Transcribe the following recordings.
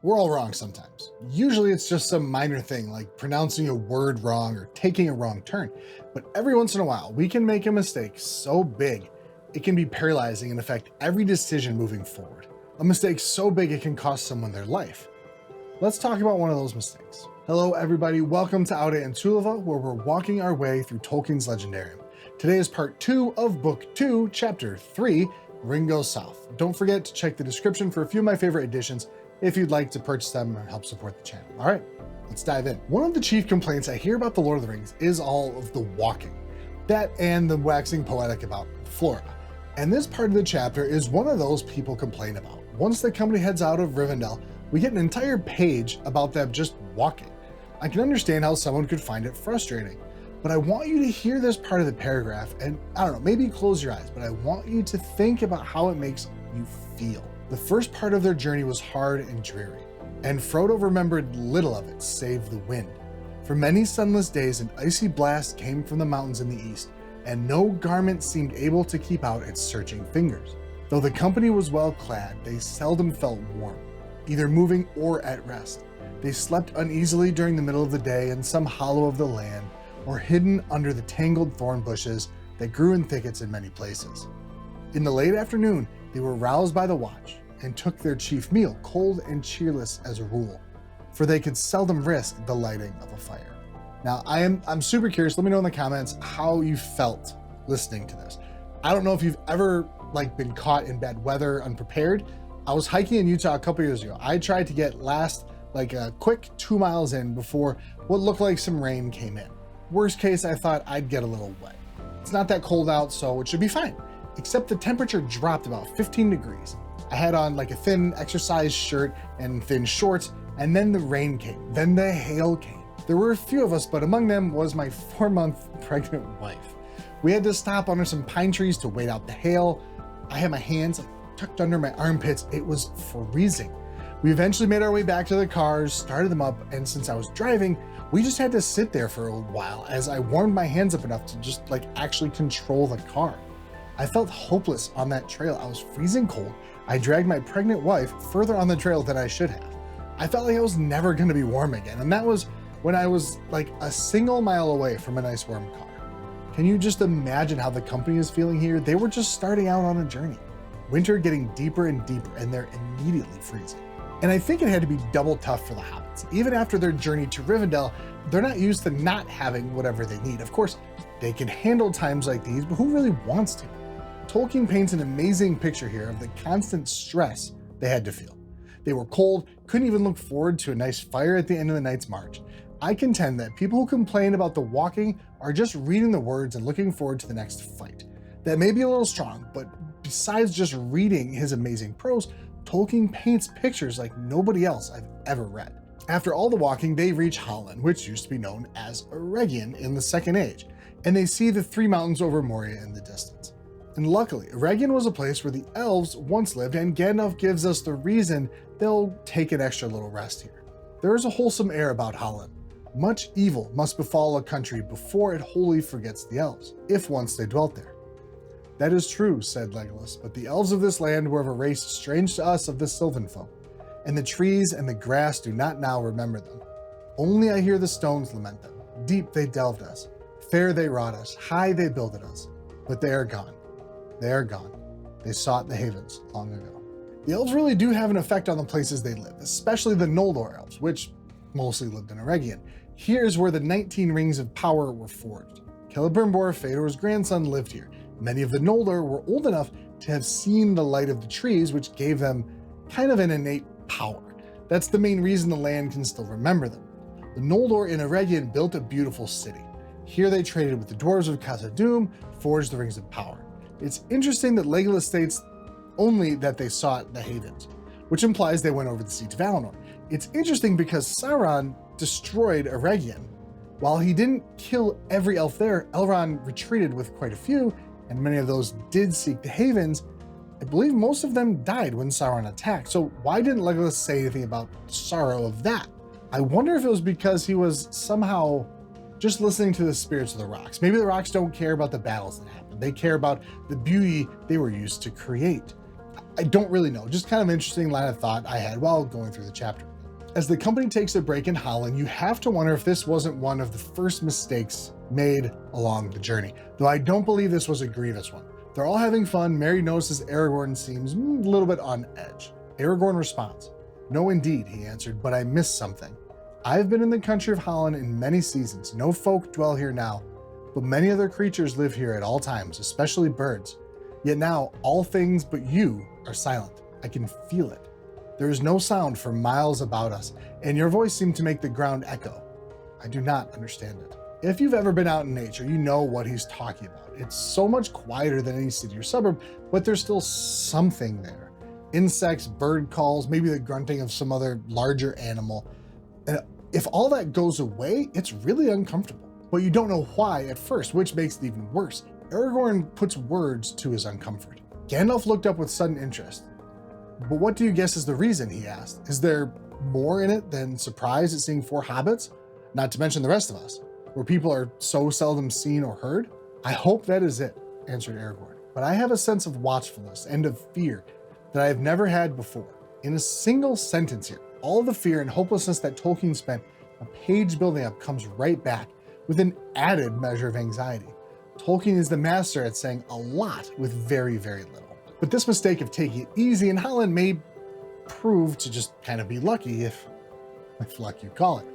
We're all wrong sometimes. Usually it's just some minor thing like pronouncing a word wrong or taking a wrong turn. But every once in a while, we can make a mistake so big, it can be paralyzing and affect every decision moving forward. A mistake so big it can cost someone their life. Let's talk about one of those mistakes. Hello everybody, welcome to Aude and Tulava, where we're walking our way through Tolkien's Legendarium. Today is part 2 of book 2, chapter 3, Ring Goes South. Don't forget to check the description for a few of my favorite editions if you'd like to purchase them or help support the channel. All right, let's dive in. One of the chief complaints I hear about The Lord of the Rings is all of the walking. That and the waxing poetic about Flora. And this part of the chapter is one of those people complain about. Once the company heads out of Rivendell, we get an entire page about them just walking. I can understand how someone could find it frustrating, but I want you to hear this part of the paragraph and, I don't know, maybe close your eyes, but I want you to think about how it makes you feel. The first part of their journey was hard and dreary, and Frodo remembered little of it save the wind. For many sunless days, an icy blast came from the mountains in the east, and no garment seemed able to keep out its searching fingers. Though the company was well clad, they seldom felt warm, either moving or at rest. They slept uneasily during the middle of the day in some hollow of the land, or hidden under the tangled thorn bushes that grew in thickets in many places. In the late afternoon, they were roused by the watch and took their chief meal, cold and cheerless as a rule, for they could seldom risk the lighting of a fire. Now, I'm super curious. Let me know in the comments how you felt listening to this. I don't know if you've ever been caught in bad weather unprepared. I was hiking in Utah a couple years ago. I tried to get a quick 2 miles in before what looked like some rain came in. Worst case, I thought I'd get a little wet. It's not that cold out, so it should be fine. Except the temperature dropped about 15 degrees. I had on a thin exercise shirt and thin shorts, and then the rain came, then the hail came. There were a few of us, but among them was my 4-month pregnant wife. We had to stop under some pine trees to wait out the hail. I had my hands tucked under my armpits. It was freezing. We eventually made our way back to the cars, started them up, and since I was driving, we just had to sit there for a while as I warmed my hands up enough to just actually control the car. I felt hopeless on that trail. I was freezing cold. I dragged my pregnant wife further on the trail than I should have. I felt like I was never gonna be warm again, and that was when I was a single mile away from a nice warm car. Can you just imagine how the company is feeling here? They were just starting out on a journey. Winter getting deeper and deeper, and they're immediately freezing. And I think it had to be double tough for the hobbits. Even after their journey to Rivendell, they're not used to not having whatever they need. Of course, they can handle times like these, but who really wants to? Tolkien paints an amazing picture here of the constant stress they had to feel. They were cold, couldn't even look forward to a nice fire at the end of the night's march. I contend that people who complain about the walking are just reading the words and looking forward to the next fight. That may be a little strong, but besides just reading his amazing prose, Tolkien paints pictures like nobody else I've ever read. After all the walking, they reach Holland, which used to be known as Eregion in the Second Age, and they see the 3 mountains over Moria in the distance. And luckily, Eregion was a place where the elves once lived, and Gandalf gives us the reason they'll take an extra little rest here. There is a wholesome air about Holland. Much evil must befall a country before it wholly forgets the elves, if once they dwelt there. That is true, said Legolas, but the elves of this land were of a race strange to us of the sylvan folk, and the trees and the grass do not now remember them. Only I hear the stones lament them. Deep they delved us, fair they wrought us, high they builded us, but they are gone. They are gone. They sought the havens long ago. The elves really do have an effect on the places they live, especially the Noldor elves, which mostly lived in Eregion. Here's where the 19 rings of power were forged. Celebrimbor, Fëanor's grandson, lived here. Many of the Noldor were old enough to have seen the light of the trees, which gave them kind of an innate power. That's the main reason the land can still remember them. The Noldor in Eregion built a beautiful city. Here they traded with the dwarves of Khazad-dûm, forged the rings of power. It's interesting that Legolas states only that they sought the havens, which implies they went over the sea to Valinor. It's interesting because Sauron destroyed Eregion. While he didn't kill every elf there, Elrond retreated with quite a few, and many of those did seek the havens. I believe most of them died when Sauron attacked, so why didn't Legolas say anything about the sorrow of that? I wonder if it was because he was somehow just listening to the spirits of the rocks. Maybe the rocks don't care about the battles that happened. They care about the beauty they were used to create. I don't really know. Just kind of an interesting line of thought I had while going through the chapter. As the company takes a break in Holland, you have to wonder if this wasn't one of the first mistakes made along the journey, though I don't believe this was a grievous one. They're all having fun. Merry notices Aragorn seems a little bit on edge. Aragorn responds, "No, indeed," he answered, "but I missed something. I've been in the country of Holland in many seasons. No folk dwell here now, but many other creatures live here at all times, especially birds. Yet now all things but you are silent. I can feel it. There is no sound for miles about us, and your voice seemed to make the ground echo. I do not understand it." If you've ever been out in nature, you know what he's talking about. It's so much quieter than any city or suburb, but there's still something there. Insects, bird calls, maybe the grunting of some other larger animal. And if all that goes away, it's really uncomfortable. But you don't know why at first, which makes it even worse. Aragorn puts words to his uncomfort. Gandalf looked up with sudden interest. "But what do you guess is the reason?" he asked. "Is there more in it than surprise at seeing 4 hobbits? Not to mention the rest of us, where people are so seldom seen or heard?" "I hope that is it," answered Aragorn. "But I have a sense of watchfulness and of fear that I have never had before." In a single sentence here, all the fear and hopelessness that Tolkien spent a page building up comes right back with an added measure of anxiety. Tolkien is the master at saying a lot with very, very little. But this mistake of taking it easy in Holland may prove to just kind of be lucky, if luck you call it,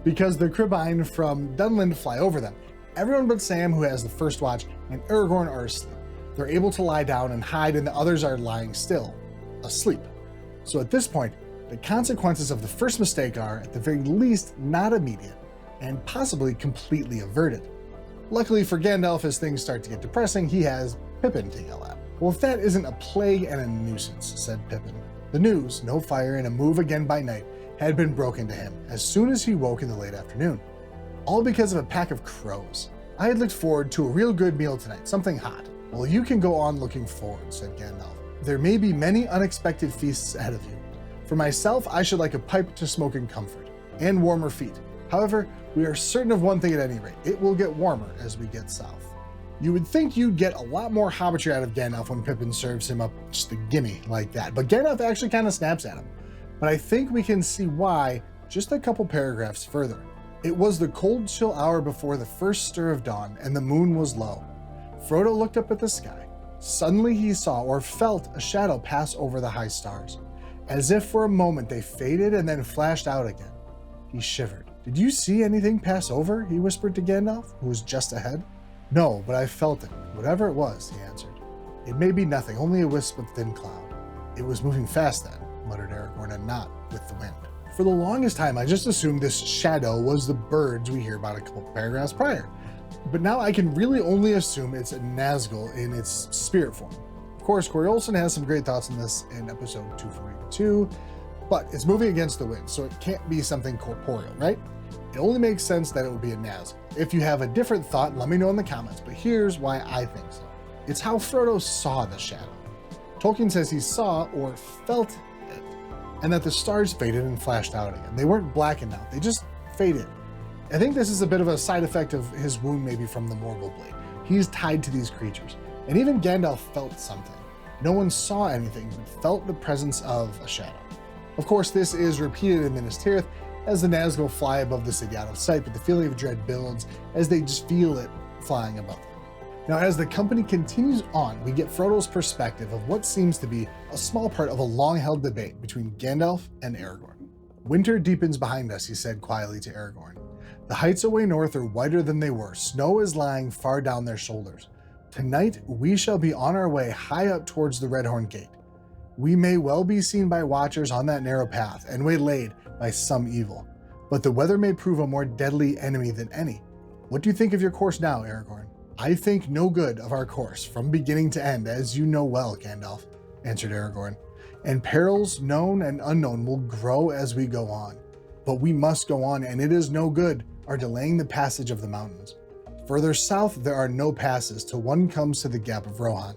because the Cribbine from Dunland fly over them. Everyone but Sam, who has the first watch, and Aragorn are asleep. They're able to lie down and hide, and the others are lying still, asleep. So at this point, the consequences of the first mistake are, at the very least, not immediate, and possibly completely averted. Luckily for Gandalf, as things start to get depressing, he has Pippin to yell at. "Well, if that isn't a plague and a nuisance," said Pippin. The news, no fire and a move again by night, had been broken to him as soon as he woke in the late afternoon. All because of a pack of crows. "I had looked forward to a real good meal tonight, something hot." "Well, you can go on looking forward," said Gandalf. "There may be many unexpected feasts ahead of you. For myself, I should like a pipe to smoke in comfort, and warmer feet. However, we are certain of one thing at any rate. It will get warmer as we get south." You would think you'd get a lot more hobbitry out of Gandalf when Pippin serves him up just a gimme like that, but Gandalf actually kind of snaps at him. But I think we can see why just a couple paragraphs further. "It was the cold, chill hour before the first stir of dawn, and the moon was low. Frodo looked up at the sky. Suddenly he saw or felt a shadow pass over the high stars. As if for a moment they faded and then flashed out again. He shivered. 'Did you see anything pass over?' he whispered to Gandalf, who was just ahead. 'No, but I felt it, whatever it was,' he answered. 'It may be nothing, only a wisp of thin cloud.' 'It was moving fast then,' muttered Aragorn, 'and not with the wind.' For the longest time, I just assumed this shadow was the birds we hear about a couple paragraphs prior. But now I can really only assume it's a Nazgul in its spirit form. Of course, Corey Olsen has some great thoughts on this in episode 242, but it's moving against the wind, so it can't be something corporeal, right? It only makes sense that it would be a Nazgul. If you have a different thought, let me know in the comments, but here's why I think so. It's how Frodo saw the shadow. Tolkien says he saw or felt it, and that the stars faded and flashed out again. They weren't blackened out, they just faded. I think this is a bit of a side effect of his wound maybe from the Morgul blade. He's tied to these creatures, and even Gandalf felt something. No one saw anything, but felt the presence of a shadow. Of course, this is repeated in Minas Tirith as the Nazgul fly above the city out of sight, but the feeling of dread builds as they just feel it flying above them. Now, as the company continues on, we get Frodo's perspective of what seems to be a small part of a long-held debate between Gandalf and Aragorn. "Winter deepens behind us," he said quietly to Aragorn. "The heights away north are whiter than they were. Snow is lying far down their shoulders. Tonight, we shall be on our way high up towards the Redhorn Gate. We may well be seen by watchers on that narrow path and waylaid by some evil, but the weather may prove a more deadly enemy than any. What do you think of your course now, Aragorn?" "I think no good of our course from beginning to end, as you know well, Gandalf," answered Aragorn. "And perils known and unknown will grow as we go on. But we must go on, and it is no good our delaying the passage of the mountains. Further south there are no passes till one comes to the Gap of Rohan.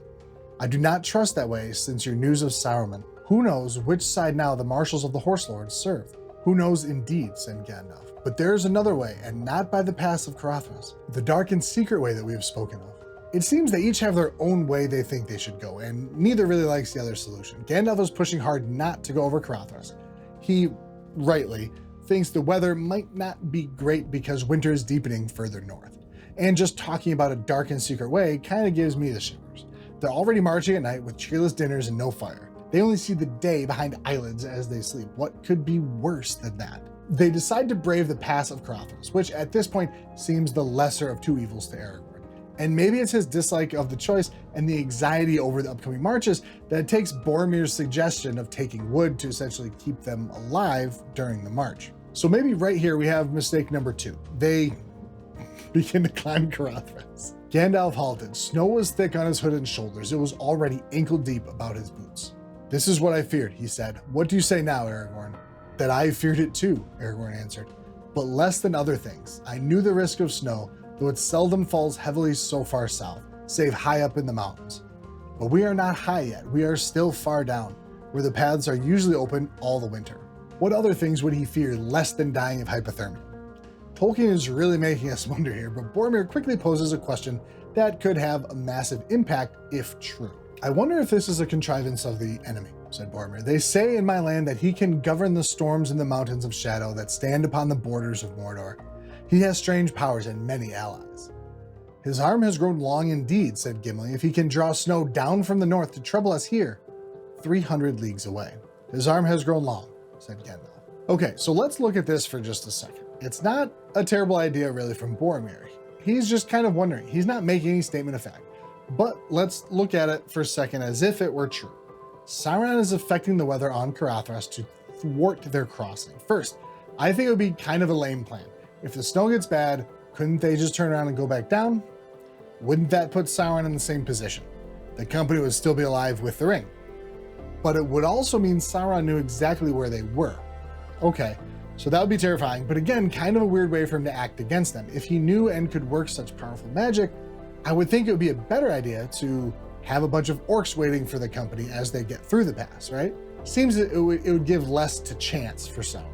I do not trust that way since your news of Saruman. Who knows which side now the marshals of the Horse Lords serve?" "Who knows indeed," said Gandalf. "But there is another way, and not by the pass of Caradhras, the dark and secret way that we have spoken of." It seems they each have their own way they think they should go, and neither really likes the other's solution. Gandalf is pushing hard not to go over Caradhras. He rightly, thinks the weather might not be great because winter is deepening further north. And just talking about a dark and secret way kind of gives me the shivers. They're already marching at night with cheerless dinners and no fire. They only see the day behind eyelids as they sleep. What could be worse than that? They decide to brave the pass of Caradhras, which at this point seems the lesser of two evils to Aragorn. And maybe it's his dislike of the choice and the anxiety over the upcoming marches that takes Boromir's suggestion of taking wood to essentially keep them alive during the march. So maybe right here we have mistake number 2. They begin to climb Caradhras. Gandalf halted. Snow was thick on his hood and shoulders. It was already ankle deep about his boots. "This is what I feared," he said. "What do you say now, Aragorn?" "That I feared it too," Aragorn answered, "but less than other things. I knew the risk of snow, though it seldom falls heavily so far south, save high up in the mountains. But we are not high yet. We are still far down, where the paths are usually open all the winter." What other things would he fear less than dying of hypothermia? Tolkien is really making us wonder here, but Boromir quickly poses a question that could have a massive impact if true. "I wonder if this is a contrivance of the enemy," said Boromir. "They say in my land that he can govern the storms in the mountains of shadow that stand upon the borders of Mordor. He has strange powers and many allies." "His arm has grown long indeed," said Gimli, "if he can draw snow down from the north to trouble us here, 300 leagues away." "His arm has grown long," said Gandalf. Okay, so let's look at this for just a second. It's not a terrible idea really from Boromir. He's just kind of wondering. He's not making any statement of fact. But let's look at it for a second as if it were true. Sauron is affecting the weather on Caradhras to thwart their crossing. First, I think it would be kind of a lame plan. If the snow gets bad, couldn't they just turn around and go back down? Wouldn't that put Sauron in the same position? The company would still be alive with the ring. But it would also mean Sauron knew exactly where they were. Okay, so that would be terrifying, but again, kind of a weird way for him to act against them. If he knew and could work such powerful magic, I would think it would be a better idea to have a bunch of orcs waiting for the company as they get through the pass, right? Seems that it would give less to chance for Sauron.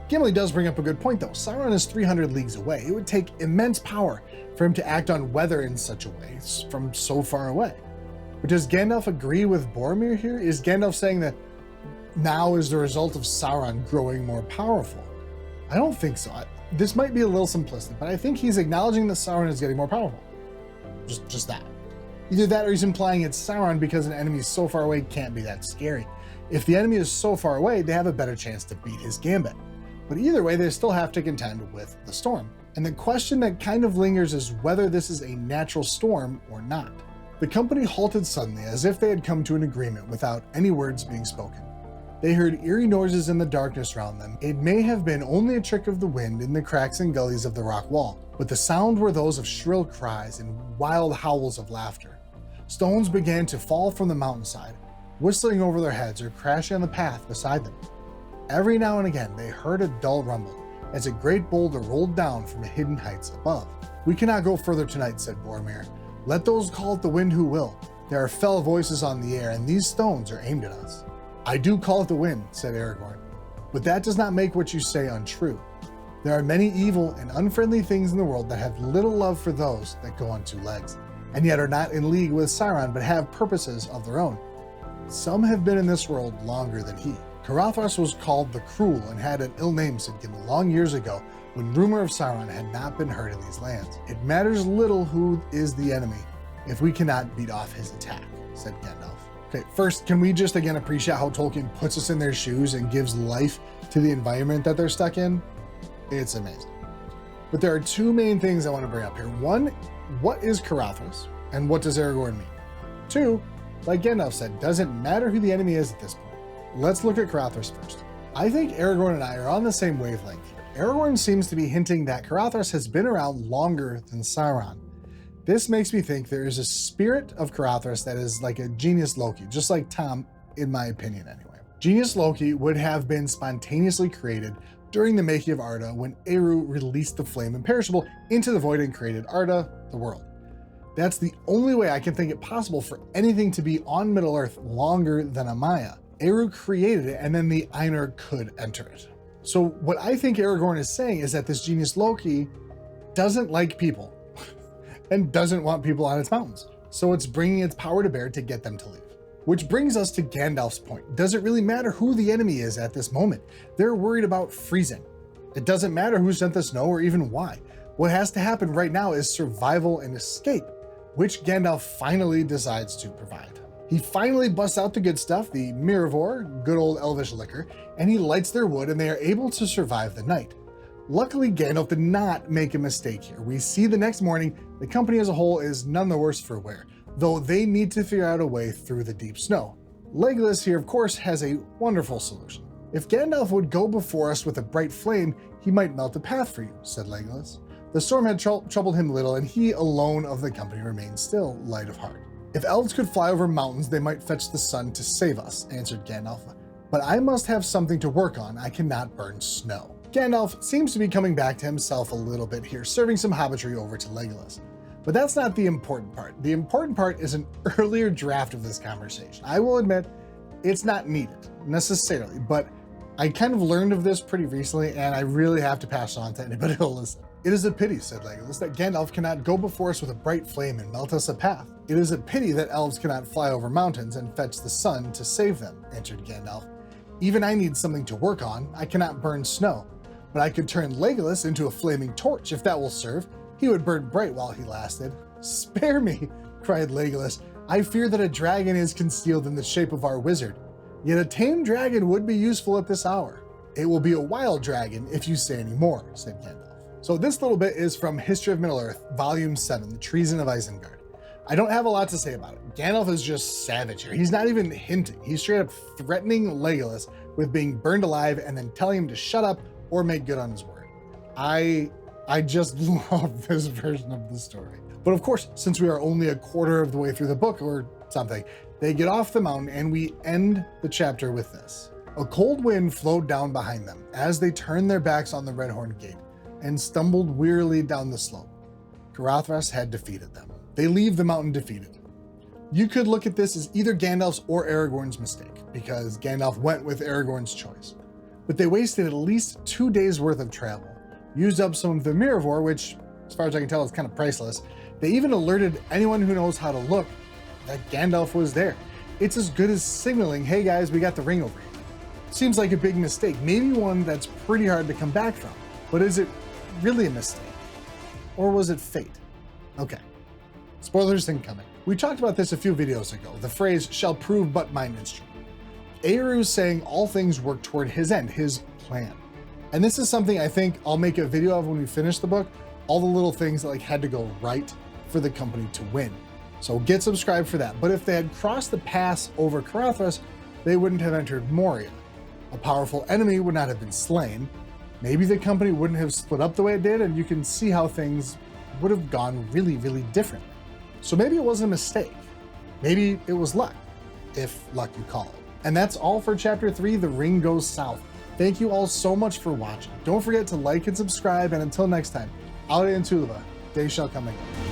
Gimli does bring up a good point though. Sauron is 300 leagues away. It would take immense power for him to act on weather in such a way from so far away. But does Gandalf agree with Boromir here? Is Gandalf saying that now is the result of Sauron growing more powerful? I don't think so. This might be a little simplistic, but I think he's acknowledging that Sauron is getting more powerful. Just that. Either that or he's implying it's Sauron because an enemy so far away can't be that scary. If the enemy is so far away, they have a better chance to beat his gambit. But either way, they still have to contend with the storm. And the question that kind of lingers is whether this is a natural storm or not. The company halted suddenly as if they had come to an agreement without any words being spoken. They heard eerie noises in the darkness around them. It may have been only a trick of the wind in the cracks and gullies of the rock wall, but the sound were those of shrill cries and wild howls of laughter. Stones began to fall from the mountainside, whistling over their heads or crashing on the path beside them. Every now and again they heard a dull rumble as a great boulder rolled down from the hidden heights above. "We cannot go further tonight," said Boromir. "Let those call it the wind who will. There are fell voices on the air, and these stones are aimed at us." "I do call it the wind," said Aragorn, "but that does not make what you say untrue. There are many evil and unfriendly things in the world that have little love for those that go on two legs, and yet are not in league with Sauron but have purposes of their own. Some have been in this world longer than he. Caradhras was called the Cruel and had an ill name," said Gimli, "long years ago when rumor of Sauron had not been heard in these lands. It matters little who is the enemy if we cannot beat off his attack," said Gandalf. Okay, first, can we just again appreciate how Tolkien puts us in their shoes and gives life to the environment that they're stuck in? It's amazing. But there are two main things I want to bring up here. One, what is Caradhras and what does Aragorn mean? Two, like Gandalf said, does it matter who the enemy is at this point? Let's look at Caradhras first. I think Aragorn and I are on the same wavelength here. Aragorn seems to be hinting that Caradhras has been around longer than Sauron. This makes me think there is a spirit of Caradhras that is like a genius Loki, just like Tom, in my opinion anyway. Genius Loki would have been spontaneously created during the making of Arda when Eru released the flame imperishable into the void and created Arda, the world. That's the only way I can think it possible for anything to be on Middle-earth longer than a Maya. Eru created it and then the Ainur could enter it. So what I think Aragorn is saying is that this genius Loki doesn't like people and doesn't want people on its mountains. So it's bringing its power to bear to get them to leave. Which brings us to Gandalf's point. Does it really matter who the enemy is at this moment? They're worried about freezing. It doesn't matter who sent the snow or even why. What has to happen right now is survival and escape, which Gandalf finally decides to provide. He finally busts out the good stuff, the Mirivor, good old elvish liquor, and he lights their wood and they are able to survive the night. Luckily, Gandalf did not make a mistake here. We see the next morning, the company as a whole is none the worse for wear, though they need to figure out a way through the deep snow. Legolas here, of course, has a wonderful solution. If Gandalf would go before us with a bright flame, he might melt a path for you, said Legolas. The storm had troubled him little, and he alone of the company remained still light of heart. If elves could fly over mountains, they might fetch the sun to save us, answered Gandalf. But I must have something to work on. I cannot burn snow. Gandalf seems to be coming back to himself a little bit here, serving some hobbitry over to Legolas. But that's not the important part. The important part is an earlier draft of this conversation. I will admit, it's not needed necessarily, but I kind of learned of this pretty recently, and I really have to pass it on to anybody who'll listen. It is a pity, said Legolas, that Gandalf cannot go before us with a bright flame and melt us a path. It is a pity that elves cannot fly over mountains and fetch the sun to save them, answered Gandalf. Even I need something to work on. I cannot burn snow, but I could turn Legolas into a flaming torch if that will serve. He would burn bright while he lasted. Spare me, cried Legolas. I fear that a dragon is concealed in the shape of our wizard. Yet a tame dragon would be useful at this hour. It will be a wild dragon if you say any more, said Gandalf. So this little bit is from History of Middle-earth, Volume 7, The Treason of Isengard. I don't have a lot to say about it. Gandalf is just savage here. He's not even hinting. He's straight up threatening Legolas with being burned alive and then telling him to shut up or make good on his word. I just love this version of the story. But of course, since we are only a quarter of the way through the book or something, they get off the mountain and we end the chapter with this. A cold wind flowed down behind them as they turned their backs on the Redhorn Gate and stumbled wearily down the slope. Caradhras had defeated them. They leave the mountain defeated. You could look at this as either Gandalf's or Aragorn's mistake, because Gandalf went with Aragorn's choice. But they wasted at least 2 days worth of travel, used up some of the Mirivor, which, as far as I can tell, is kind of priceless. They even alerted anyone who knows how to look that Gandalf was there. It's as good as signaling, hey guys, we got the ring over here. Seems like a big mistake, maybe one that's pretty hard to come back from. But is it really a mistake? Or was it fate? Okay, spoilers incoming. We talked about this a few videos ago, the phrase, shall prove but mine instrument. Eru's saying all things work toward his end, his plan. And this is something I think I'll make a video of when we finish the book, all the little things that had to go right for the company to win. So get subscribed for that. But if they had crossed the pass over Caradhras, they wouldn't have entered Moria. A powerful enemy would not have been slain. Maybe the company wouldn't have split up the way it did, and you can see how things would have gone really, really differently. So maybe it wasn't a mistake. Maybe it was luck, if luck you call it. And that's all for Chapter 3, The Ring Goes South. Thank you all so much for watching. Don't forget to like and subscribe, and until next time, Aure and Tulva, day shall come again.